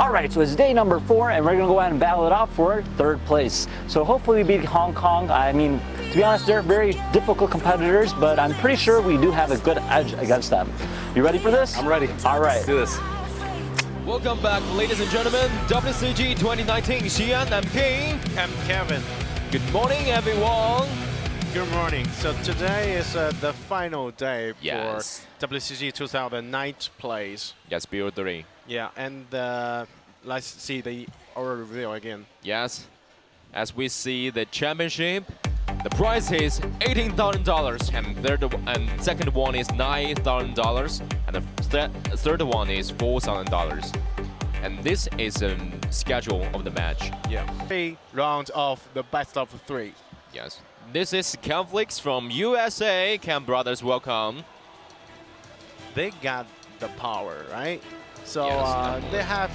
Alright, so it's day number 4 and we're going to go ahead and battle it out for 3rd place. So hopefully we beat Hong Kong. I mean, to be honest, they're very difficult competitors, but I'm pretty sure we do have a good edge against them. You ready for this? I'm ready. Alright. Let's do this. Welcome back, ladies and gentlemen. WCG 2019, Xi'an, I'm King. I'm Kevin. Good morning, everyone. Good morning. So today is the final day Yes. for WCG 2009 place. Yes, preorder. Yeah, and let's see the order reveal again. Yes, as we see the championship, the prize is $18,000, and second one is $9,000, and the third one is $4,000. And this is a schedule of the match. Yeah. 3 rounds of the best of 3. Yes. This is KhanFlicks from USA. Khan brothers, welcome. They got the power, right? So Yes, they have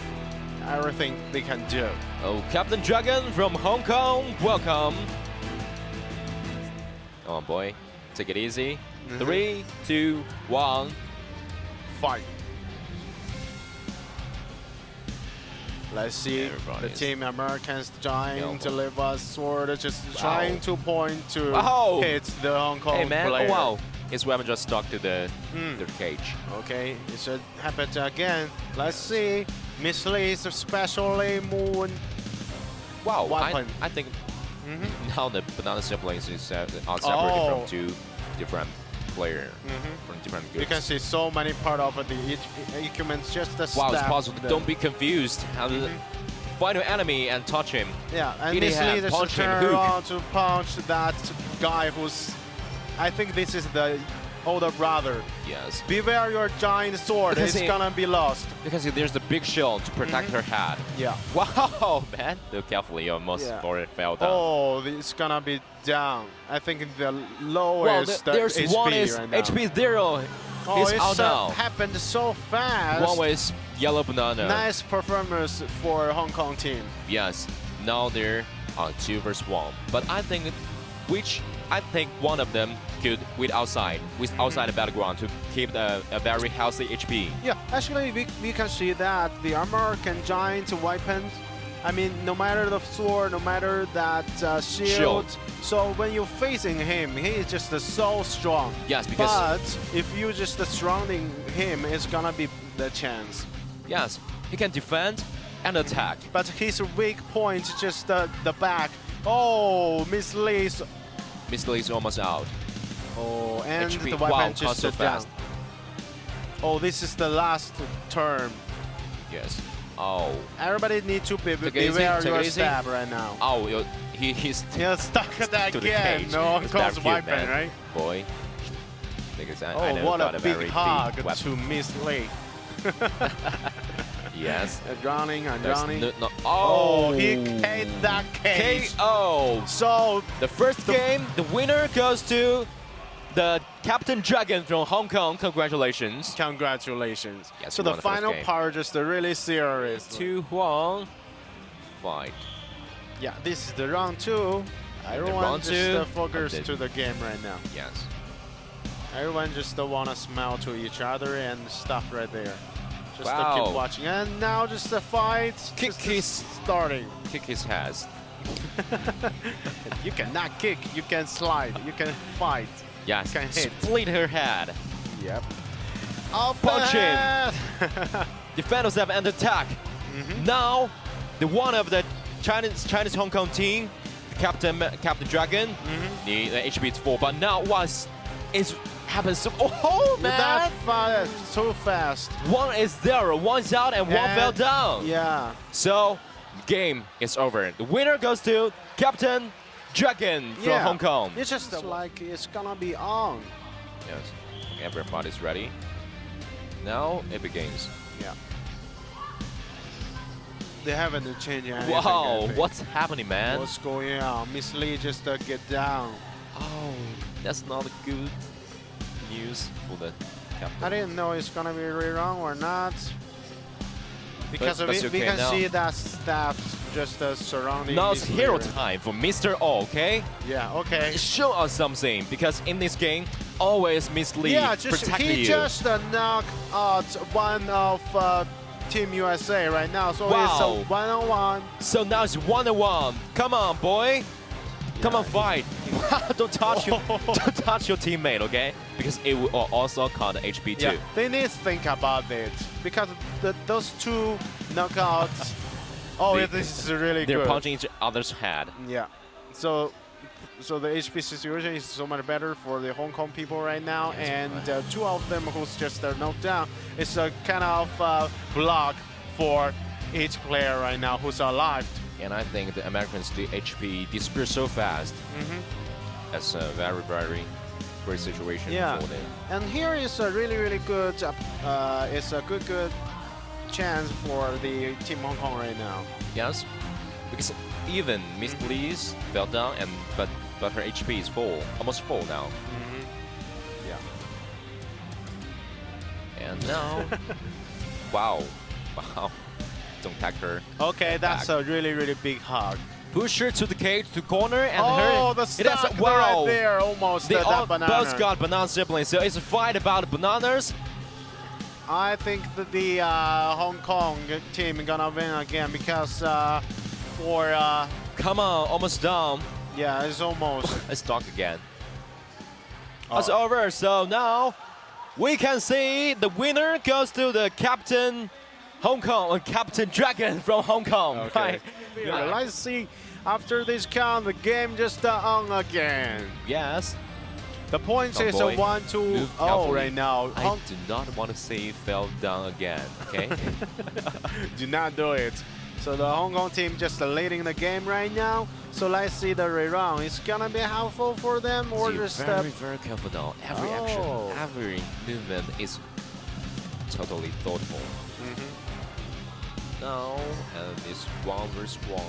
everything they can do. Oh, Captain Dragon from Hong Kong, welcome. Come on, boy. Take it easy. 3, 2, 1. Fight. Let's see Everybody the is- Team Americans trying Yeah. to leave us sword, just trying to point to Wow. hit the Hong Kong Hey, man. player. Oh, wow. His weapon just stuck to the cage. Okay, it should happen again. Let's see. Miss Lee's especially moon. Wow. Weapon. I think now the banana siblings is are separated Oh. from 2 different players from different groups. You can see so many part of the equipment just a Wow, it's step possible. there. Don't be confused. Find your enemy and touch him. Yeah, and Hit his Miss Lee hand, just punch him, turn hook. around to punch that guy who's. I think this is the older brother. Yes. Beware your giant sword, Because it's gonna be lost. Because there's the big shield to protect her head. Yeah. Wow, man. Look carefully, you almost fell down. Oh, it's gonna be down. I think the Well, lowest there's HP one is right now. HP 0. Oh, He's it's out now. happened so fast. One is yellow banana. Nice performance for Hong Kong team. Yes. Now they're on 2 versus 1. But I think one of them could with outside the battleground to keep a very healthy HP. Yeah, actually we can see that the American giant weapon, I mean, no matter the sword, no matter that shield, so when you're facing him, he is just so strong. Yes, because But if you just surrounding him, it's gonna be the chance. yes, he can defend and attack. But his weak point is just the back. Oh, Miss Lee's. Miss Lee is almost out. Oh, and HP. the weapon Wow, just so down. fast. Oh, this is the last turn. Yes. Oh. Everybody need to Take it easy, beware take your it easy. stab right now. Oh, he's He'll stuck to the again. cage. No It's Kong's that cute, weapon, man. right? Boy. Because I Oh, know what got a very big hug big weapon. to Miss Lee. Yes. Drowning and There's drowning. no, Oh, he hit that cage. KO. So The first game, the winner goes to the Captain Dragon from Hong Kong. Congratulations. congratulations. Yes, So we the won the first final game. part just really serious. 2-1. Fight. Yeah, this is the round 2. Everyone round just two focus of the- to the game right now. Yes. Everyone just wanna smile to each other and stop right there. Just to Wow. keep watching. And now just the fight Kick just his- starting. Kick his ass. You cannot kick, you can slide, you can fight. Yes. Can hit. Split her head. Yep. Off Punch the him. head. Defend yourself and attack. Now, the one of the Chinese Hong Kong team, Captain Dragon, the HP is 4. But now it happens so. Oh man! That fast, so fast. One is 0, one's out, and one fell down. Yeah. So, game is over. The winner goes to Captain Dragon from Hong Kong. It's just like it's gonna be on. Yes, everybody's ready. Now it begins. Yeah. They haven't changed anything. Wow, I think. what's happening, man? What's going on? Miss Lee just get down. Oh, that's not a good news for the captain. I didn't know it's gonna be rerun or not. Because But we okay can now. see that staff just surrounding. Now it's Miss Lee hero right- time for Mr. O, okay? Yeah. Okay. Show us something, because in this game, always Miss Lee Yeah, just protecting he you. just knocked out one of Team USA right now. So Wow. it's a one-on-one. So now it's 1-1. Come on, boy. Come on, fight. don't touch your teammate, okay? Because it will also count HP too. Yeah, they need to think about it because those two knockouts. Oh, yeah, this is really They're good. punching each other's head. Yeah, so the HP situation is so much better for the Hong Kong people right now, Yes, and two of them who's just knocked down. It's a kind of block for each player right now who's alive. And I think the Americans, the HP disappear so fast. That's a very, very great situation Yeah, for them. and here is a really good. It's a good chance for the Team Hong Kong right now. Yes, because even Miss Lee's fell down, but her HP is full, almost full now. Yeah. And now, wow, don't tag her. Okay, that's back. a really big hug. Push her to the cage, to corner, and Oh, her. the it has stuck a, wow. right there, almost. They that all banana. both got banana siblings, so it's a fight about bananas. I think that the Hong Kong team gonna win again because Come on, almost down. yeah, it's almost. It's stuck again. It's over, so now we can see the winner goes to the Captain Hong Kong, Captain Dragon from Hong Kong. Okay. Right. Yeah, let's see. After this count, the game just on again. Yes. The points Come is boy. a 1-2-0 Move carefully. right now. I do not want to see fell down again, okay? Do not do it. So the Hong Kong team just leading the game right now. So let's see the rerun. It's gonna be helpful for them or So you're just very careful now. Every action, every movement is totally thoughtful. Now, and it's 1 versus 1.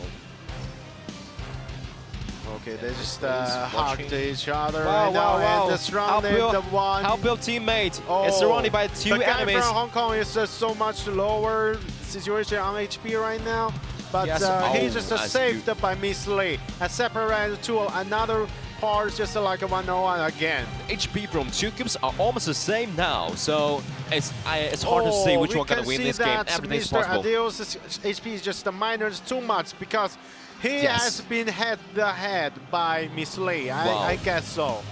okay, they just Watching. hugged each other Wow, right now wow. and just surrounded the one. Help your teammate. Oh, It's surrounded by two the guy enemies. from Hong Kong is so much lower situation on HP right now, but Yes, he's just as saved by Miss Lee and separated to another part, just like a 1-on-1 again. HP from two cubes are almost the same now, so it's hard to say which one gonna win this game. Everything is Mr. possible. Adios' HP is just minus too much because he Yes. has been head to head by Miss Lee. Wow. I guess so.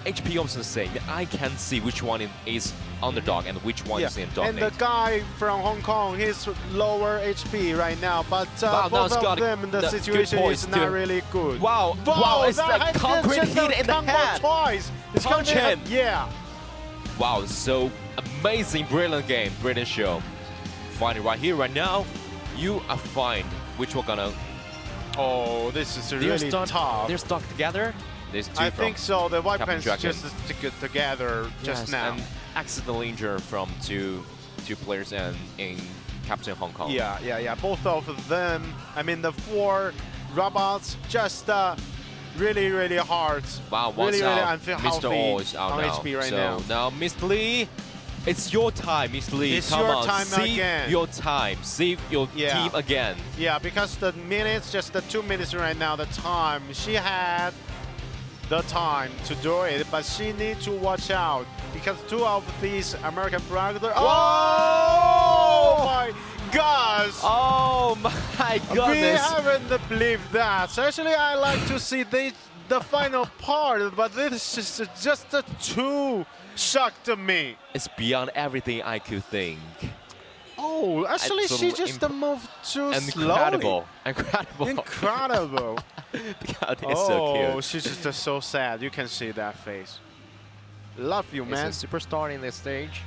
HP almost the same. I can see which one is underdog and which one is in And dominate. the guy from Hong Kong, he's lower HP right now, but Wow, now both it's got of them, the good situation points is not too. really good. Wow, wow, it's that like concrete just hit a in the combo head. Twice. It's Punch gonna be him. Yeah. Wow, so amazing, brilliant game, brilliant show. Find it right here, right now. You are fine. Which one gonna? Oh, this is really tough. They're stuck together. There's two I from think so. The white Captain pants Dragon. just stick it together just Yes, now. and accidental injury from two players and in Captain Hong Kong. Yeah. Both of them. I mean, the 4 robots just really hard. Wow, one's really out. unhealthy Mr. O is out on now. HP right so now. Miss Lee, it's your time, Miss Lee. It's Come your on, time save again. your time, save your Yeah. team again. Yeah, because the minutes, just the 2 minutes right now, the time, she had the time to do it, but she need to watch out because 2 of these American brothers. Oh my gosh! Oh my We goodness! haven't believed that. So actually, I like to see the final part, but this is just too shocked to me. It's beyond everything I could think. Oh, actually, she Absolutely just moved too Incredible, slowly. incredible. Incredible. God, it's so Oh, cute. she's just so sad. You can see that face. Love you, man. It's a superstar in this stage.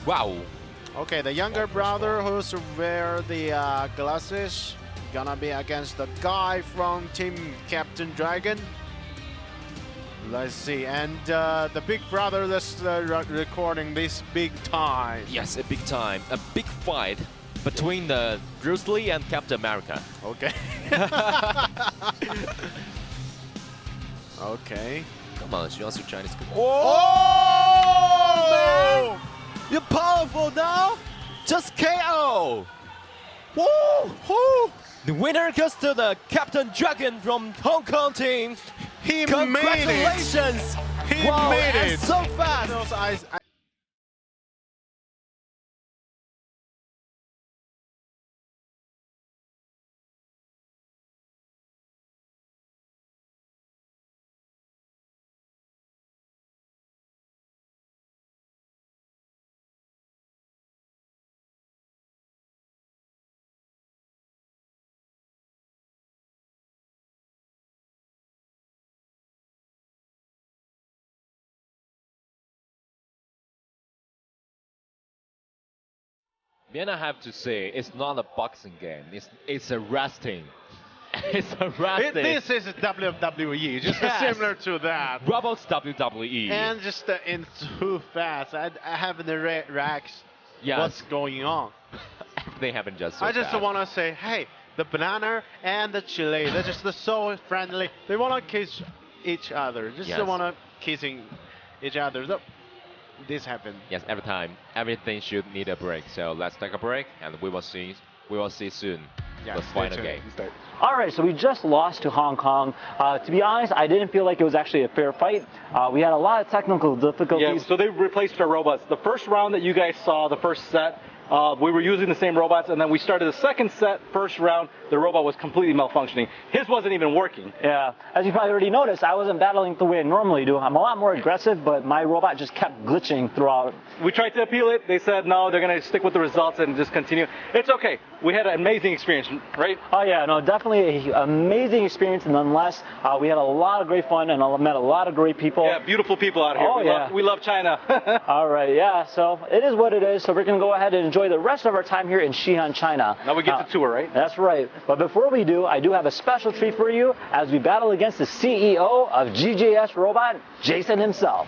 Wow. Okay, the younger brother who's wear the glasses gonna be against the guy from Team Captain Dragon. Let's see, and the big brother that's recording this big time. Yes, a big time, a big fight between the Bruce Lee and Captain America. Okay. Okay. Come on, she also Chinese. Oh, man! You're powerful now. Just KO. Woo! Woo! The winner goes to the Captain Dragon from Hong Kong team. He made it! Congratulations! He Wow, made and it! so fast. I Man, I have to say, it's not a boxing game. It's a wrestling. It's a wrestling. This is WWE, just Yes. similar to that. Robots WWE. And just in too fast. I haven't racks Yes. what's going on. They haven't just. So I just fast. want to say, hey, the banana and the chili, they're just so friendly. They want to kiss each other. Just Yes. want to kissing each other. Look, this happened. Yes, every time, everything should need a break. So let's take a break, and we will see soon the stay final tuned. game. All right, so we just lost to Hong Kong. To be honest, I didn't feel like it was actually a fair fight. We had a lot of technical difficulties. Yeah, so they replaced our robots. The first round that you guys saw, the first set, we were using the same robots, and then we started the second set, first round, the robot was completely malfunctioning. His wasn't even working. Yeah, as you probably already noticed, I wasn't battling the way I normally do. I'm a lot more aggressive, but my robot just kept glitching throughout. We tried to appeal it. They said no, they're going to stick with the results and just continue. It's okay. We had an amazing experience, right? Oh yeah, no, definitely an amazing experience nonetheless. We had a lot of great fun and I met a lot of great people. Yeah, beautiful people out here. Oh, We love China. All right, yeah, so it is what it is. So we're going to go ahead and enjoy the rest of our time here in Xi'an, China. Now we get to tour, right? That's right. But before we do, I do have a special treat for you as we battle against the CEO of GJS Robot, Jason himself.